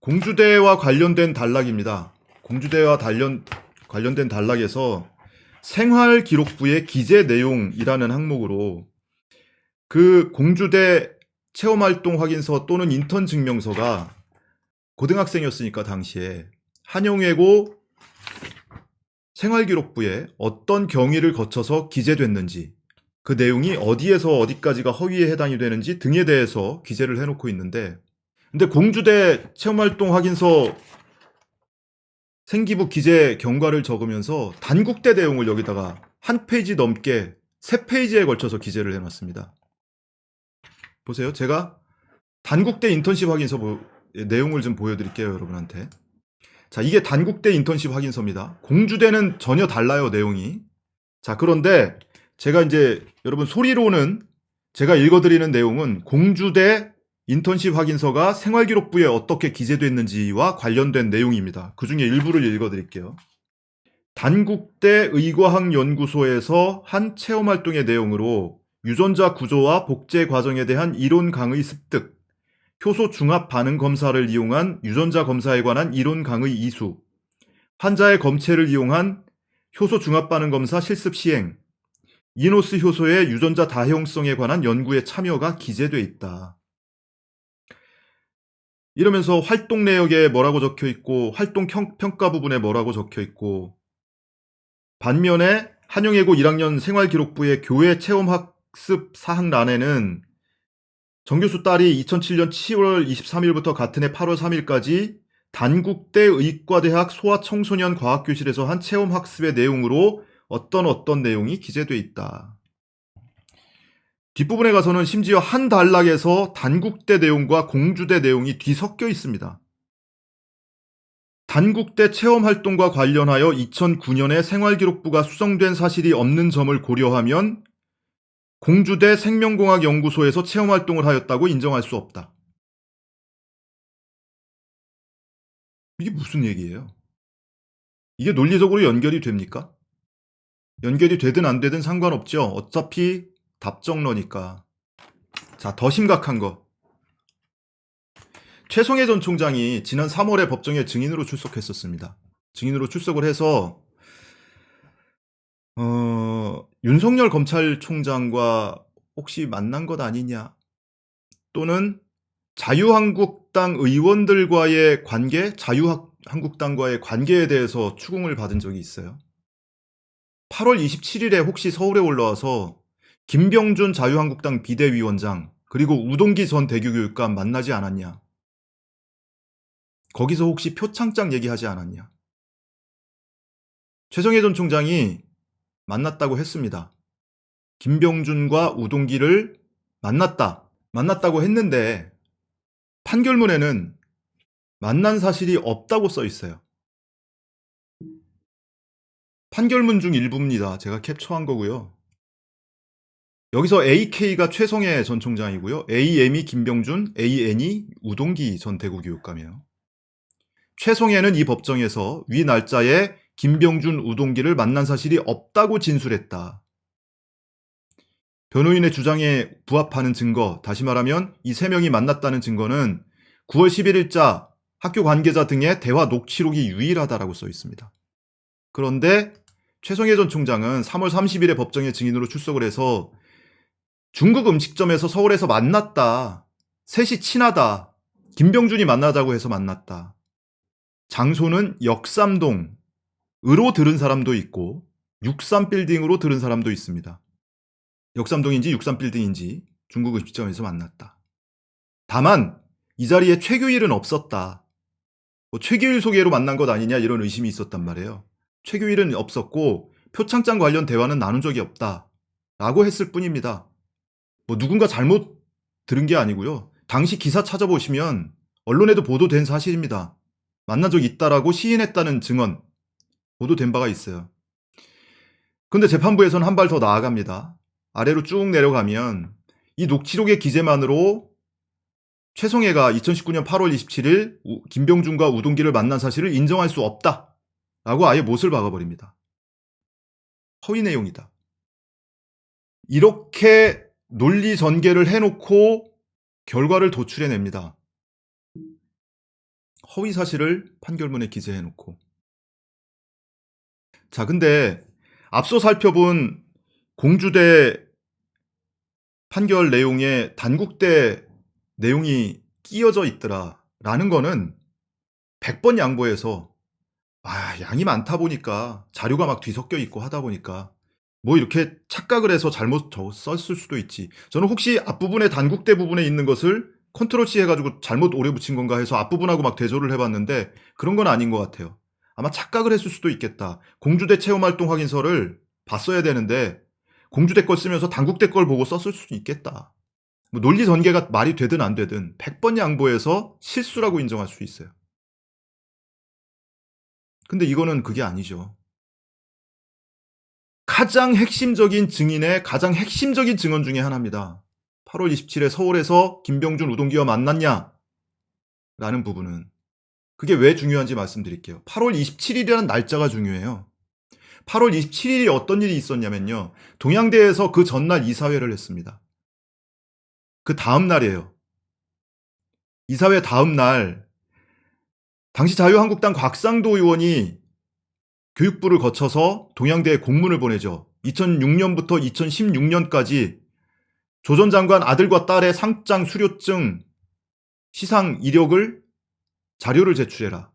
공주대와 관련된 단락입니다. 공주대와 관련된 단락에서 생활기록부의 기재 내용이라는 항목으로 그 공주대 체험활동 확인서 또는 인턴 증명서가 고등학생이었으니까 당시에 한영외고 생활기록부에 어떤 경위를 거쳐서 기재됐는지, 그 내용이 어디에서 어디까지가 허위에 해당이 되는지 등에 대해서 기재를 해놓고 있는데, 근데 공주대 체험활동 확인서 생기부 기재 경과를 적으면서 단국대 내용을 여기다가 한 페이지 넘게 3페이지에 걸쳐서 기재를 해놨습니다. 보세요. 제가 단국대 인턴십 확인서 내용을 좀 보여드릴게요, 여러분한테. 자, 이게 단국대 인턴십 확인서입니다. 공주대는 전혀 달라요, 내용이. 자, 그런데 제가 이제 여러분 소리로는 제가 읽어드리는 내용은 공주대 인턴십 확인서가 생활기록부에 어떻게 기재됐는지와 관련된 내용입니다. 그 중에 일부를 읽어드릴게요. 단국대 의과학연구소에서 한 체험활동의 내용으로 유전자 구조와 복제 과정에 대한 이론 강의 습득, 효소 중합 반응 검사를 이용한 유전자 검사에 관한 이론 강의 이수, 환자의 검체를 이용한 효소 중합 반응 검사 실습 시행, 이노스 효소의 유전자 다형성에 관한 연구에 참여가 기재돼 있다. 이러면서 활동 내역에 뭐라고 적혀 있고 활동 평가 부분에 뭐라고 적혀 있고, 반면에 한영외고 1학년 생활기록부의 교회 체험학습 사항란에는 정교수 딸이 2007년 7월 23일부터 같은 해 8월 3일까지 단국대 의과대학 소아청소년 과학교실에서 한 체험학습의 내용으로 어떤 내용이 기재돼 있다. 뒷부분에 가서는 심지어 한 단락에서 단국대 내용과 공주대 내용이 뒤섞여 있습니다. 단국대 체험활동과 관련하여 2009년에 생활기록부가 수정된 사실이 없는 점을 고려하면 공주대 생명공학연구소에서 체험활동을 하였다고 인정할 수 없다. 이게 무슨 얘기예요? 이게 논리적으로 연결이 됩니까? 연결이 되든 안 되든 상관없죠. 어차피 답정너니까. 자, 더 심각한 거. 최성해 전 총장이 지난 3월에 법정에 증인으로 출석했었습니다. 증인으로 출석을 해서 윤석열 검찰총장과 혹시 만난 것 아니냐, 또는 자유한국당 의원들과의 관계, 자유한국당과의 관계에 대해서 추궁을 받은 적이 있어요. 8월 27일에 혹시 서울에 올라와서 김병준 자유한국당 비대위원장 그리고 우동기 전 대교교육감 만나지 않았냐? 거기서 혹시 표창장 얘기하지 않았냐? 최성해 전 총장이 만났다고 했습니다. 김병준과 우동기를 만났다고 했는데 판결문에는 만난 사실이 없다고 써 있어요. 판결문 중 일부입니다. 제가 캡처한 거고요. 여기서 AK가 최성해 전 총장이고요. AM이 김병준, AN이 우동기 전 대구교육감이에요. 최성해는 이 법정에서 위 날짜에 김병준, 우동기를 만난 사실이 없다고 진술했다. 변호인의 주장에 부합하는 증거, 다시 말하면 이 3명이 만났다는 증거는 9월 11일자 학교 관계자 등의 대화 녹취록이 유일하다라고 써 있습니다. 그런데 최성해 전 총장은 3월 30일에 법정에 증인으로 출석을 해서 중국 음식점에서 서울에서 만났다, 셋이 친하다, 김병준이 만나자고 해서 만났다, 장소는 역삼동으로 들은 사람도 있고 63빌딩으로 들은 사람도 있습니다. 역삼동인지 63빌딩인지 중국 음식점에서 만났다. 다만 이 자리에 최규일은 없었다. 최규일 소개로 만난 것 아니냐, 이런 의심이 있었단 말이에요. 최규일은 없었고 표창장 관련 대화는 나눈 적이 없다 라고 했을 뿐입니다. 누군가 잘못 들은 게 아니고요. 당시 기사 찾아보시면 언론에도 보도된 사실입니다. 만난 적이 있다라고 시인했다는 증언 보도된 바가 있어요. 근데 재판부에서는 한 발 더 나아갑니다. 아래로 쭉 내려가면 이 녹취록의 기재만으로 최성해가 2019년 8월 27일 김병준과 우동기를 만난 사실을 인정할 수 없다 라고 아예 못을 박아버립니다. 허위 내용이다. 이렇게 논리 전개를 해놓고 결과를 도출해냅니다. 허위 사실을 판결문에 기재해놓고. 자, 근데 앞서 살펴본 공주대 판결 내용에 단국대 내용이 끼어져 있더라라는 거는 100번 양보해서 양이 많다 보니까 자료가 막 뒤섞여 있고 하다 보니까 뭐 이렇게 착각을 해서 잘못 썼을 수도 있지. 저는 혹시 앞부분에 단국대 부분에 있는 것을 컨트롤 C 해가지고 잘못 오래 붙인 건가 해서 앞부분하고 막 대조를 해봤는데 그런 건 아닌 것 같아요. 아마 착각을 했을 수도 있겠다. 공주대 체험활동 확인서를 봤어야 되는데 공주대 걸 쓰면서 단국대 걸 보고 썼을 수도 있겠다. 뭐 논리 전개가 말이 되든 안 되든 100번 양보해서 실수라고 인정할 수 있어요. 근데 이거는 그게 아니죠. 가장 핵심적인 증인의 가장 핵심적인 증언 중에 하나입니다. 8월 27일 서울에서 김병준 우동기와 만났냐? 라는 부분은 그게 왜 중요한지 말씀드릴게요. 8월 27일이라는 날짜가 중요해요. 8월 27일이 어떤 일이 있었냐면요. 동양대에서 그 전날 이사회를 했습니다. 그 다음 날이에요. 이사회 다음 날 당시 자유한국당 곽상도 의원이 교육부를 거쳐서 동양대에 공문을 보내죠. 2006년부터 2016년까지 조 전 장관 아들과 딸의 상장 수료증 시상 이력을 자료를 제출해라.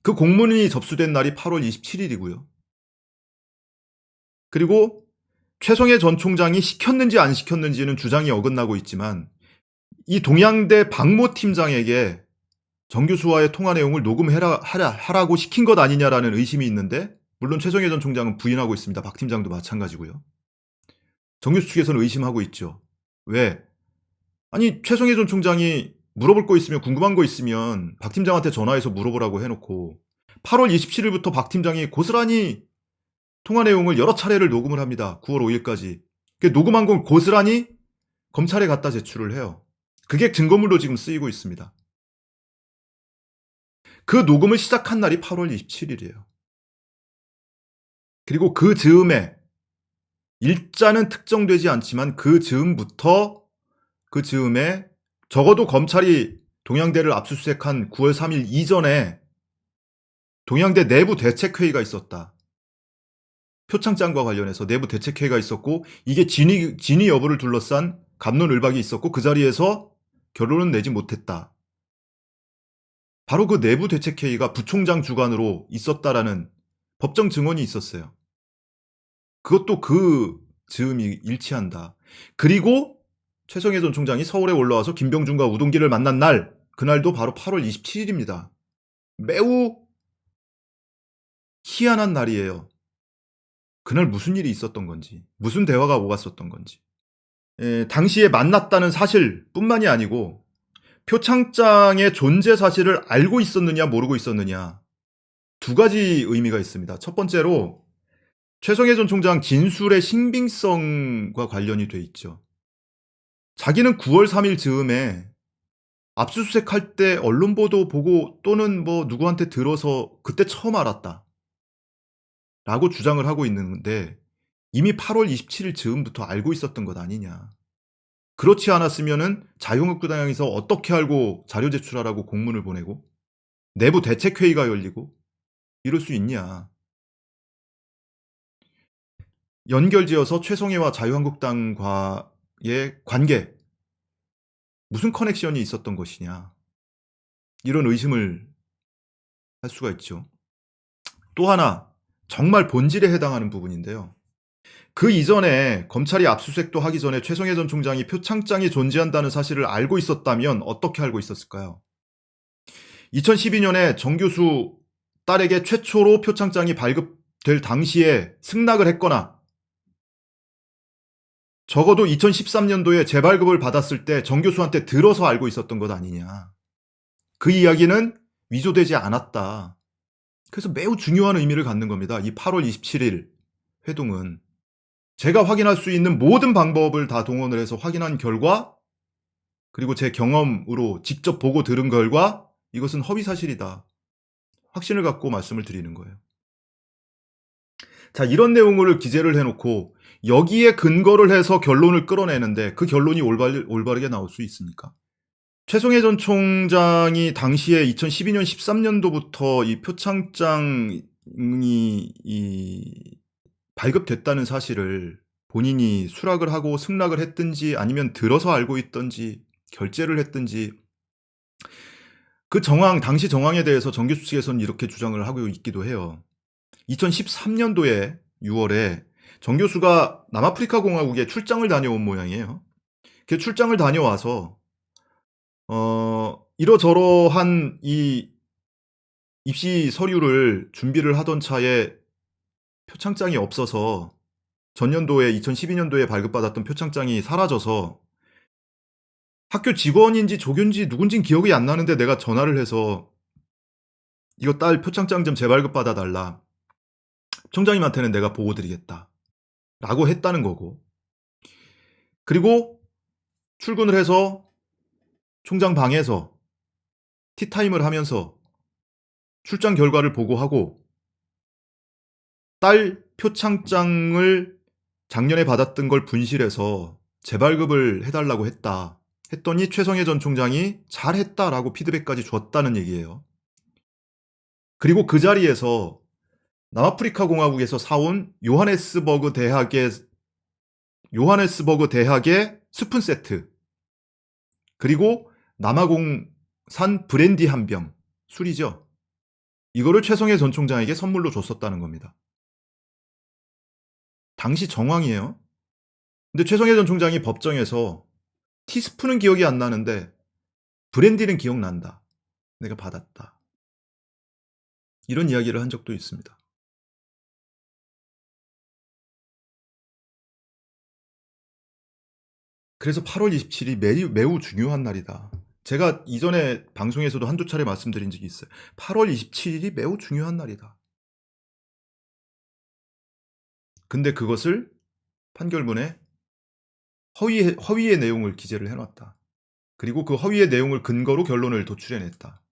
그 공문이 접수된 날이 8월 27일이고요. 그리고 최성해 전 총장이 시켰는지 안 시켰는지는 주장이 어긋나고 있지만 이 동양대 박모 팀장에게 정 교수와의 통화 내용을 하라고 시킨 것 아니냐라는 의심이 있는데 물론 최성해 전 총장은 부인하고 있습니다. 박 팀장도 마찬가지고요. 정 교수 측에서는 의심하고 있죠. 왜? 아니 최성해 전 총장이 물어볼 거 있으면 궁금한 거 있으면 박 팀장한테 전화해서 물어보라고 해놓고 8월 27일부터 박 팀장이 고스란히 통화 내용을 여러 차례를 녹음을 합니다. 9월 5일까지. 녹음한 건 고스란히 검찰에 갖다 제출을 해요. 그게 증거물로 지금 쓰이고 있습니다. 그 녹음을 시작한 날이 8월 27일이에요. 그리고 그 즈음에 일자는 특정되지 않지만 그 즈음에 적어도 검찰이 동양대를 압수수색한 9월 3일 이전에 동양대 내부 대책회의가 있었다. 표창장과 관련해서 내부 대책회의가 있었고 이게 진위 여부를 둘러싼 갑론을박이 있었고 그 자리에서 결론은 내지 못했다. 바로 그 내부 대책회의가 부총장 주관으로 있었다라는 법정 증언이 있었어요. 그것도 그 즈음이 일치한다. 그리고 최성해 전 총장이 서울에 올라와서 김병준과 우동기를 만난 날, 그날도 바로 8월 27일입니다. 매우 희한한 날이에요. 그날 무슨 일이 있었던 건지, 무슨 대화가 오갔었던 건지. 당시에 만났다는 사실뿐만이 아니고 표창장의 존재 사실을 알고 있었느냐 모르고 있었느냐 두 가지 의미가 있습니다. 첫 번째로 최성해 전 총장 진술의 신빙성과 관련이 돼 있죠. 자기는 9월 3일 즈음에 압수수색할 때 언론 보도 보고 또는 뭐 누구한테 들어서 그때 처음 알았다 라고 주장을 하고 있는데 이미 8월 27일 즈음부터 알고 있었던 것 아니냐. 그렇지 않았으면은 자유한국당에서 어떻게 알고 자료 제출하라고 공문을 보내고 내부 대책회의가 열리고 이럴 수 있냐. 연결지어서 최성해와 자유한국당과의 관계 무슨 커넥션이 있었던 것이냐 이런 의심을 할 수가 있죠. 또 하나 정말 본질에 해당하는 부분인데요. 그 이전에 검찰이 압수수색도 하기 전에 최성해 전 총장이 표창장이 존재한다는 사실을 알고 있었다면 어떻게 알고 있었을까요? 2012년에 정 교수 딸에게 최초로 표창장이 발급될 당시에 승낙을 했거나 적어도 2013년도에 재발급을 받았을 때 정 교수한테 들어서 알고 있었던 것 아니냐. 그 이야기는 위조되지 않았다. 그래서 매우 중요한 의미를 갖는 겁니다. 이 8월 27일 회동은 제가 확인할 수 있는 모든 방법을 다 동원을 해서 확인한 결과 그리고 제 경험으로 직접 보고 들은 결과 이것은 허위 사실이다. 확신을 갖고 말씀을 드리는 거예요. 자, 이런 내용을 기재를 해놓고 여기에 근거를 해서 결론을 끌어내는데 그 결론이 올바르게 나올 수 있습니까? 최성해 전 총장이 당시에 2012년 13년도부터 이 표창장이 발급됐다는 사실을 본인이 수락을 하고 승낙을 했든지 아니면 들어서 알고 있든지 결재를 했든지 그 정황, 당시 정황에 대해서 정교수 측에서는 이렇게 주장을 하고 있기도 해요. 2013년도에 6월에 정교수가 남아프리카 공화국에 출장을 다녀온 모양이에요. 그 출장을 다녀와서 이러저러한 이 입시 서류를 준비를 하던 차에 표창장이 없어서 전년도에 2012년도에 발급받았던 표창장이 사라져서 학교 직원인지 조교인지 누군진 기억이 안 나는데 내가 전화를 해서 이거 딸 표창장 좀 재발급받아 달라. 총장님한테는 내가 보고 드리겠다. 라고 했다는 거고. 그리고 출근을 해서 총장 방에서 티타임을 하면서 출장 결과를 보고하고 딸 표창장을 작년에 받았던 걸 분실해서 재발급을 해달라고 했다. 했더니 최성해 전 총장이 잘했다라고 피드백까지 줬다는 얘기예요. 그리고 그 자리에서 남아프리카 공화국에서 사온 요하네스버그 대학의 스푼 세트, 그리고 남아공산 브랜디 한 병, 술이죠. 이거를 최성해 전 총장에게 선물로 줬었다는 겁니다. 당시 정황이에요. 근데 최성해 전 총장이 법정에서 티스푼은 기억이 안 나는데 브랜디는 기억난다. 내가 받았다. 이런 이야기를 한 적도 있습니다. 그래서 8월 27일이 매우 중요한 날이다. 제가 이전에 방송에서도 한두 차례 말씀드린 적이 있어요. 8월 27일이 매우 중요한 날이다. 근데 그것을 판결문에 허위의 내용을 기재를 해놨다. 그리고 그 허위의 내용을 근거로 결론을 도출해냈다.